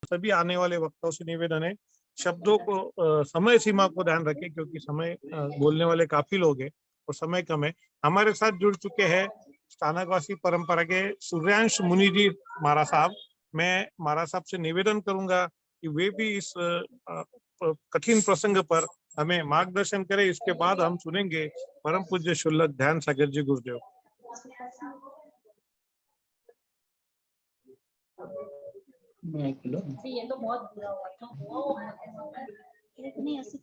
सभी आने वाले वक्ताओं से निवेदन है, शब्दों को समय सीमा को ध्यान रखें, क्योंकि समय बोलने वाले काफी लोग हैं और समय कम है। हमारे साथ जुड़ चुके हैं स्थानकवासी परंपरा के सूर्यांश मुनि जी मारा साहब। मैं मारा साहब से निवेदन करूंगा कि वे भी इस कठिन प्रसंग पर हमें मार्गदर्शन करें। इसके बाद हम सुनेंगे परम पूज्य शुल्लक ध्यान सागर जी गुरुदेव। ये तो बहुत बुरा हुआ इतनी ऐसी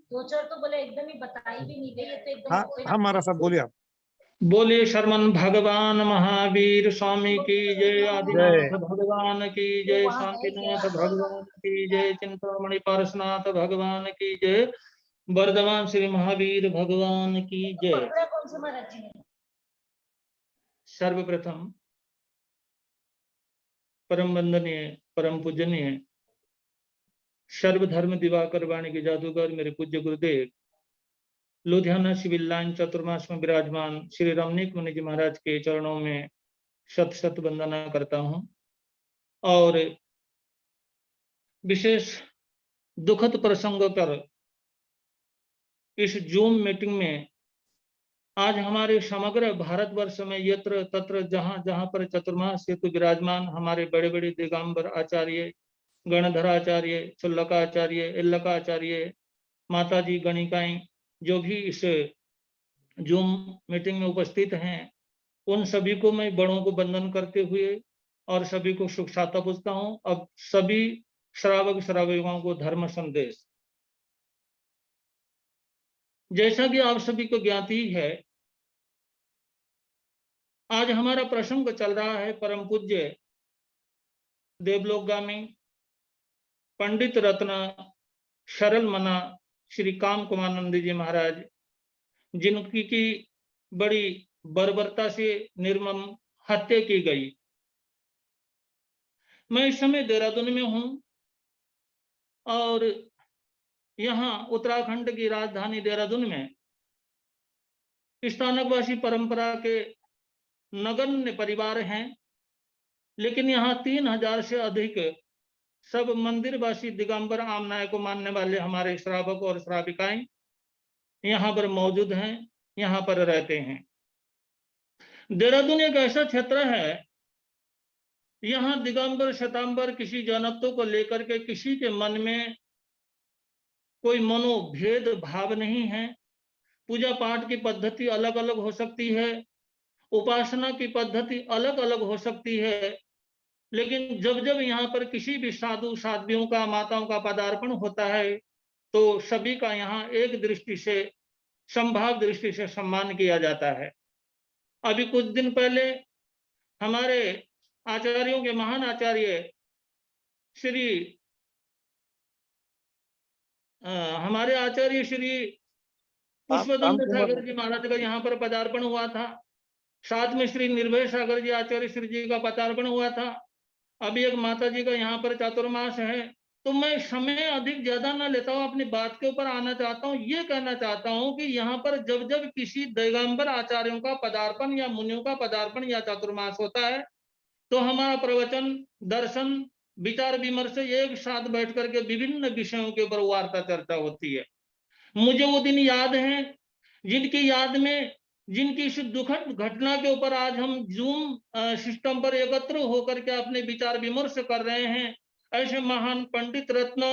दो चार तो बोले एकदम ही बताई भी नहीं गई, ये तो एकदम। हाँ हमारा सब बोलिए आप। बोलिए शर्मन भगवान महावीर स्वामी की जय, आदिनाथ भगवान की जय, शांतिनाथ भगवान की जय, चिंतामणि पारसनाथ भगवान की जय, वर्धमान श्री महावीर भगवान की जय। सर्वप्रथम परम वंदनीय परम पूजनीय सर्वधर्म दिवाकर वाणी के जादूगर मेरे पूज्य गुरुदेव लुधियाना सिविल लाइन चतुर्मास में विराजमान श्री रमणीक मुनि जी महाराज के चरणों में शत शत वंदना करता हूं। और विशेष दुखद प्रसंगों पर इस जूम मीटिंग में आज हमारे समग्र भारतवर्ष में यत्र तत्र जहां जहां पर चतुर्मास हेतु विराजमान हमारे बड़े बड़े दिगंबर आचार्य, गणधराचार्य, शुल्लकाचार्य, इल्लकाचार्य, माताजी गणिकाएं जो भी इस जूम मीटिंग में उपस्थित हैं, उन सभी को मैं बड़ों को वंदन करते हुए और सभी को सुख शांति पूछता हूं। अब सभी श्रावक श्राविकाओं को धर्म संदेश। जैसा कि आप सभी को ज्ञात ही है, आज हमारा प्रसंग चल रहा है परम पूज्य देवलोकगामी पंडित रत्न सरल मना श्री काम कुमार नंदी जी महाराज, जिनकी की बड़ी बर्बरता से निर्मम हत्या की गई। मैं इस समय देहरादून में हूं और यहाँ उत्तराखंड की राजधानी देहरादून में स्थानकवासी परंपरा के नगण्य परिवार हैं, लेकिन यहाँ 3000 से अधिक सब मंदिरवासी दिगंबर आमनाय को मानने वाले हमारे श्रावक और श्राविकाएं यहाँ पर मौजूद हैं, यहाँ पर रहते हैं। देहरादून एक ऐसा क्षेत्र है, यहाँ दिगंबर श्वेतांबर किसी जनत्व को लेकर के किसी के मन में कोई मनोभेद भाव नहीं है। पूजा पाठ की पद्धति अलग अलग हो सकती है, उपासना की पद्धति अलग अलग हो सकती है, लेकिन जब जब यहाँ पर किसी भी साधु साध्वियों का, माताओं का पदार्पण होता है तो सभी का यहाँ एक दृष्टि से, संभाव दृष्टि से सम्मान किया जाता है। अभी कुछ दिन पहले हमारे आचार्यों के महान आचार्य श्री हमारे आचार्य श्री पुष्पदंत सागर जी महाराज का यहाँ पर पदार्पण हुआ था। साथ में श्री निर्भय सागर जी आचार्य श्री जी का पदार्पण हुआ था। अभी एक माता जी का यहाँ पर चातुर्मास है। तो मैं समय अधिक ज्यादा ना लेता हूँ, अपनी बात के ऊपर आना चाहता हूँ। ये कहना चाहता हूँ कि यहाँ पर जब जब किसी दिगंबर आचार्यों का पदार्पण या मुनियों का पदार्पण या चातुर्मास होता है तो हमारा प्रवचन, दर्शन, विचार विमर्श एक साथ बैठ करके विभिन्न विषयों के ऊपर वार्ता चर्चा होती है। मुझे वो दिन याद है जिनकी याद में, जिनकी इस दुखद घटना के ऊपर आज हम जूम सिस्टम पर एकत्र होकर के अपने विचार विमर्श कर रहे हैं। ऐसे महान पंडित रत्न,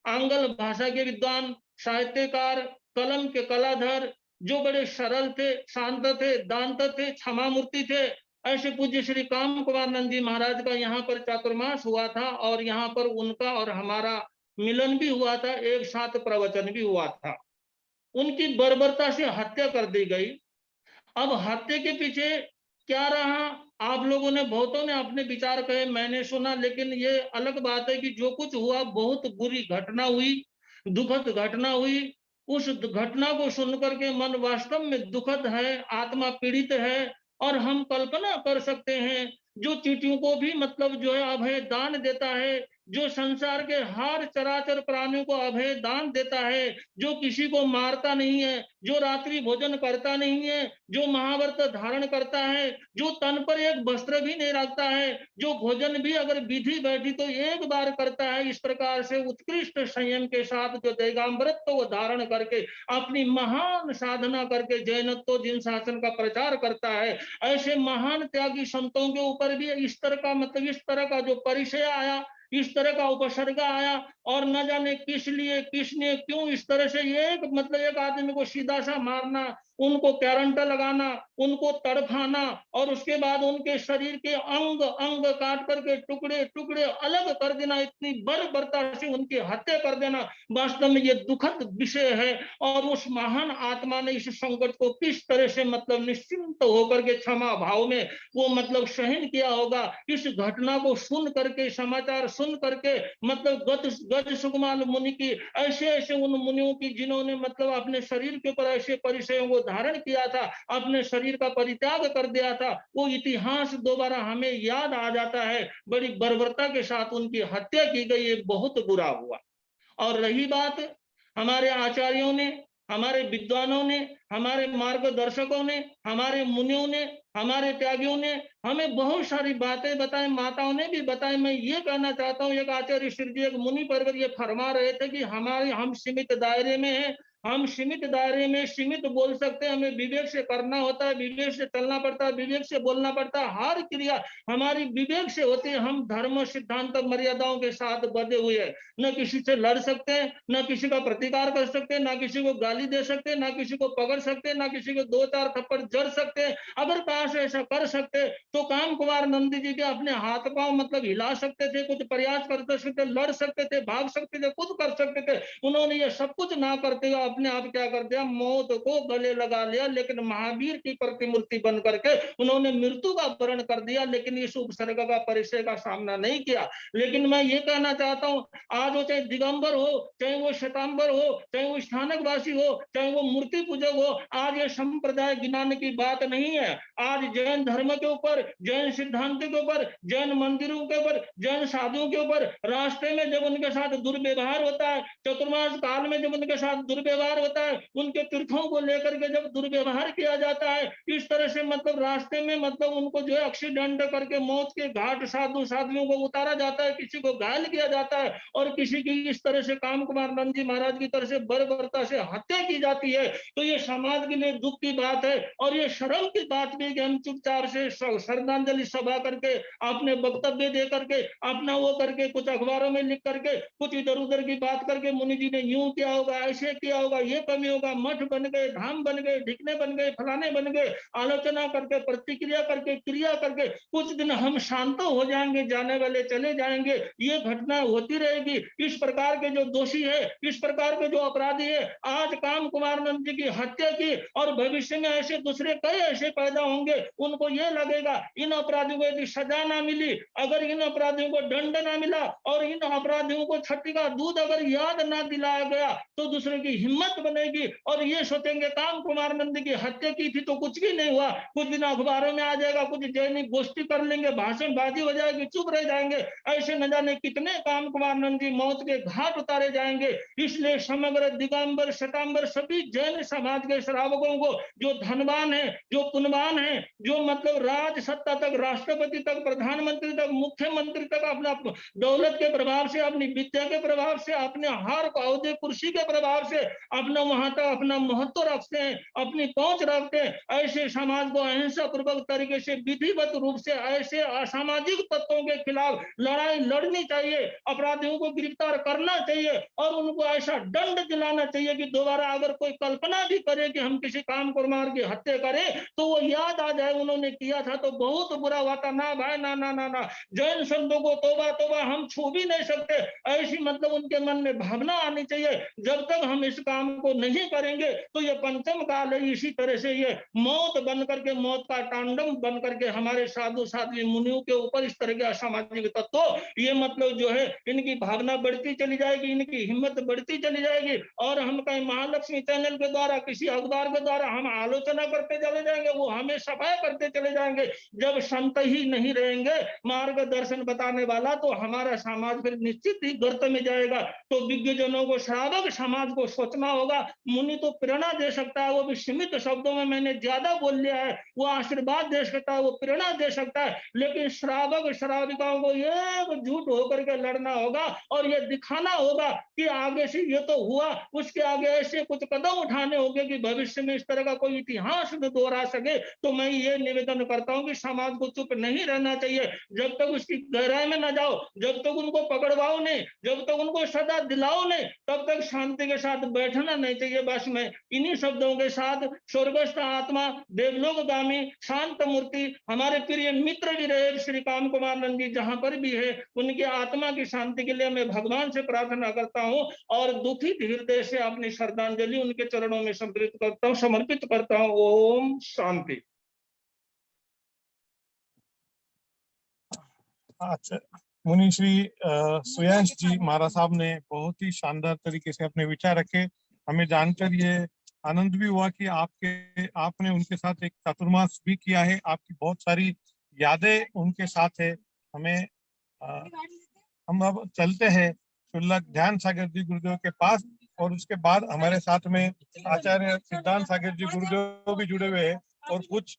आंग्ल भाषा के विद्वान, साहित्यकार, कलम के कलाधर, जो बड़े सरल थे, शांत थे, दांत थे, क्षमामूर्ति थे, ऐसे पूज्य श्री काम कुमार नंद जी महाराज का यहाँ पर चातुर्मास हुआ था और यहाँ पर उनका और हमारा मिलन भी हुआ था, एक साथ प्रवचन भी हुआ था। उनकी बर्बरता से हत्या कर दी गई। अब हत्या के पीछे क्या रहा, आप लोगों ने, बहुतों ने अपने विचार कहे, मैंने सुना, लेकिन ये अलग बात है कि जो कुछ हुआ बहुत बुरी घटना हुई, दुखद घटना हुई। उस घटना को सुनकर के मन वास्तव में दुखद है, आत्मा पीड़ित है। और हम कल्पना कर सकते हैं जो चींटियों को भी मतलब जो है अभय दान देता है, जो संसार के हर चराचर प्राणियों को अभय दान देता है, जो किसी को मारता नहीं है, जो रात्रि भोजन करता नहीं है, जो महाव्रत धारण करता है, जो तन पर एक वस्त्र भी नहीं रखता है, जो भोजन भी अगर विधि बैठी तो एक बार करता है, इस प्रकार से उत्कृष्ट संयम के साथ जो दिगंबरत्व को धारण करके अपनी महान साधना करके जैनत्व जिन शासन का प्रचार करता है, ऐसे महान त्यागी संतों के ऊपर भी इस तरह का मतलब इस तरह का जो परिचय आया, इस तरह का उपसर्ग आया, और न जाने किस लिए किसने क्यों इस तरह से एक मतलब एक आदमी को सीधा सा मारना, उनको करंट लगाना, उनको तड़फाना, और उसके बाद उनके शरीर के अंग अंग काट करके टुकड़े टुकड़े अलग कर देना, इतनी बर्बरता से उनकी हत्या कर देना, वास्तव में ये दुखद विषय है। और उस महान आत्मा ने इस संकट को किस तरह से मतलब निश्चिंत होकर के क्षमा भाव में वो मतलब सहन किया होगा। इस घटना को सुन करके, समाचार सुन करके मतलब गज सुकुमार मुनि की ऐसे ऐसे उन मुनियों की जिन्होंने मतलब अपने शरीर के ऊपर ऐसे परिचयों को धारण किया था, अपने शरीर का परित्याग कर दिया था, वो इतिहास दोबारा हमें याद आ जाता है। बड़ी बर्बरता के साथ उनकी हत्या की गई, ये बहुत बुरा हुआ। और रही बात हमारे आचार्यों ने, हमारे विद्वानों ने, हमारे मार्गदर्शकों ने, हमारे मुनियों ने, हमारे त्यागियों ने हमें बहुत सारी बातें बताई, माताओं ने भी बताई। मैं ये कहना चाहता हूँ, एक आचार्य श्री जी एक मुनि पर्वत ये फरमा रहे थे कि हम सीमित दायरे में हैं, हम सीमित दायरे में सीमित बोल सकते हैं, हमें विवेक से करना होता है, विवेक से चलना पड़ता है, विवेक से बोलना पड़ता है, हर क्रिया हमारी विवेक से होती है। हम धर्म सिद्धांत मर्यादाओं के साथ बंधे हुए हैं, न किसी से लड़ सकते हैं, न किसी का प्रतिकार कर सकते हैं, न किसी को गाली दे सकते हैं, न किसी को पकड़ सकते हैं, न किसी को 2-4 थप्पड़ जड़ सकते हैं। अगर काश ऐसा कर सकते तो काम कुमार नंदी जी के अपने हाथ पांव मतलब हिला सकते थे, कुछ प्रयास कर सकते, लड़ सकते थे, भाग सकते थे, कुछ कर सकते थे। उन्होंने ये सब कुछ ना करते हुए अपने आप क्या कर दिया, मौत को गले लगा लिया। लेकिन महावीर की प्रतिमूर्ति बन करके उन्होंने मृत्यु का वरण कर दिया, लेकिन इस उपसर्ग का परिचय का सामना नहीं किया। लेकिन मैं ये कहना चाहता हूँ, आज वो चाहे दिगंबर हो, चाहे वो श्वेतांबर हो, चाहे वो स्थानकवासी हो, चाहे वो मूर्ति पूजक हो, आज ये संप्रदाय गिनाने की बात नहीं है। आज जैन धर्म के ऊपर, जैन सिद्धांत के ऊपर, जैन मंदिरों के ऊपर, जैन साधुओं के ऊपर रास्ते में जब उनके साथ दुर्व्यवहार होता है, चतुर्मास काल में जब उनके साथ दुर्व्यवहार होता है, उनके तीर्थों को लेकर के जब दुर्व्यवहार किया जाता है, इस तरह से मतलब रास्ते में मतलब उनको जो है एक्सीडेंट करके मौत के घाट साधुओं को उतारा जाता है, किसी को घायल किया जाता है, और किसी की इस तरह से काम कुमार नंद जी महाराज की तरह से बर्बरता से हत्या की जाती है, तो ये समाज के लिए दुख की बात है। और ये शर्म की बात भी कि हम चुपचाप से श्रद्धांजलि सभा करके, अपने वक्तव्य दे करके, अपना वो करके, कुछ अखबारों में लिख करके, कुछ इधर उधर की बात करके, मुनि जी ने यूं किया होगा, ऐसे किया होगा, ये कमी होगा, मठ बन गए, धाम बन गए, ढिकने बन गए, फलाने बन गए, आलोचना करके, प्रतिक्रिया करके, क्रिया करके कुछ दिन हम शांत हो जाएंगे, जाने वाले चले जाएंगे, ये घटना होती रहेगी। इस प्रकार के जो दोषी है, इस प्रकार के जो अपराधी है, आज काम कुमार नंद जी की हत्या की, और भविष्य में ऐसे दूसरे कई ऐसे पैदा होंगे, उनको ये लगेगा इन अपराधियों को यदि सजा ना मिली, अगर इन अपराधियों को दंड ना मिला, और इन अपराधियों को छठी का दूध अगर याद ना दिलाया गया, तो दूसरे की हिम्मत बनेगी, और ये सोचेंगे काम कुमार नंद की हत्या की थी तो कुछ भी नहीं हुआ, कुछ दिन अखबारों में आ जाएगा, कुछ जैनिक गोष्ठी कर लेंगे, भाषणबाजी हो जाएगी, चुप रह जाएंगे। ऐसे न जाने कितने काम कुमार नंद जी मौत के घाट उतारे जाएंगे। इसलिए समग्र दिगंबर श्वेतांबर सभी जैन समाज के श्रावकों को, जो धनवान है, जो पुण्यवान है, जो मतलब राज सत्ता तक, राष्ट्रपति तक, प्रधानमंत्री तक, मुख्यमंत्री तक अपना दौलत के प्रभाव से, अपनी विद्या के प्रभाव से, अपने हर औहदे कुर्सी के प्रभाव से अपना वहां तक अपना महत्व रखते हैं, अपनी पहुंच रखते हैं, ऐसे समाज को अहिंसा पूर्वक तरीके से विधिवत रूप से ऐसे असामाजिक तत्वों के खिलाफ लड़ाई लड़नी चाहिए, अपराधियों को गिरफ्तार करना चाहिए, और उनको ऐसा दंड दिलाना चाहिए कि दोबारा अगर कोई कल्पना भी करे कि हम किसी काम कुमार की हत्या करें, तो वो याद आ जाए उन्होंने किया था तो बहुत बुरा हुआ था। ना भाई, ना ना ना ना, जैन संतों को तौबा तौबा हम छू भी नहीं सकते, ऐसी मतलब उनके मन में भावना आनी चाहिए। जब तक हम इस काम को नहीं करेंगे तो ये पंचम काल है। इसी तरह से ये मौत बन करके, मौत का तांडव बन करके हमारे साधु साध्वी मुनियों के ऊपर इस तरह के असामाजिक तत्व, ये मतलब जो है इनकी भावना बढ़ती चली जाएगी, इनकी हिम्मत बढ़ती चली जाएगी। और हम कहीं महालक्ष्मी चैनल के द्वारा, किसी अखबार के द्वारा हम आलोचना करते चले जाएंगे, वो हमें सफाई करते चले जाएंगे। जब संत ही नहीं रहेंगे मार्गदर्शन बताने वाला, तो हमारा समाज फिर निश्चित ही गर्त में जाएगा। तो विज्ञजनों को, श्रावक समाज को सोचना होगा। मुनि तो प्रेरणा दे सकता है, वो भी सीमित शब्दों में, मैंने ज्यादा बोल लिया है। वो आशीर्वाद दे सकता है, वो प्रेरणा दे सकता है, लेकिन श्रावक श्राविकाओं को एकजुट होकर के लड़ना होगा और ये दिखाना होगा कि आगे से ये तो हुआ, उसके आगे ऐसे कुछ कदम उठाने होंगे कि भविष्य में इस तरह का कोई इतिहास न दोहरा सके। तो मैं ये निवेदन करता हूं कि समाज को चुप नहीं रहना चाहिए। जब तक उसकी गहराई में न जाओ, जब तक उनको पकड़वाओ नहीं, जब तक उनको सदा दिलाओ नहीं, तब तक शांति के साथ बैठना नहीं चाहिए। बस मैं इन्हीं शब्दों के साथ स्वर्गस्थ आत्मा, देवलोकगामी शांत मूर्ति, हमारे प्रिय मित्र भी रहे श्री काम कुमार नंद जी जहां पर भी है, उनकी आत्मा की शांति के लिए मैं भगवान से प्रार्थना करता हूं और दुखित हृदय से अपनी श्रद्धांजलि उनके चरणों में समर्पित करता हूं। ओम शांति। अच्छा, मुनि श्री सुयांश जी महाराज साहब ने बहुत ही शानदार तरीके से अपने विचार रखे। हमें जानकर ये आनंद भी हुआ कि आपने उनके साथ एक चातुर्मास भी किया है, आपकी बहुत सारी यादें उनके साथ है। हमें हम अब चलते हैं शुल्लक ध्यान सागर जी गुरुदेव के पास, और उसके बाद हमारे साथ में आचार्य सिद्धांत सागर जी गुरुदेव भी जुड़े हुए हैं और कुछ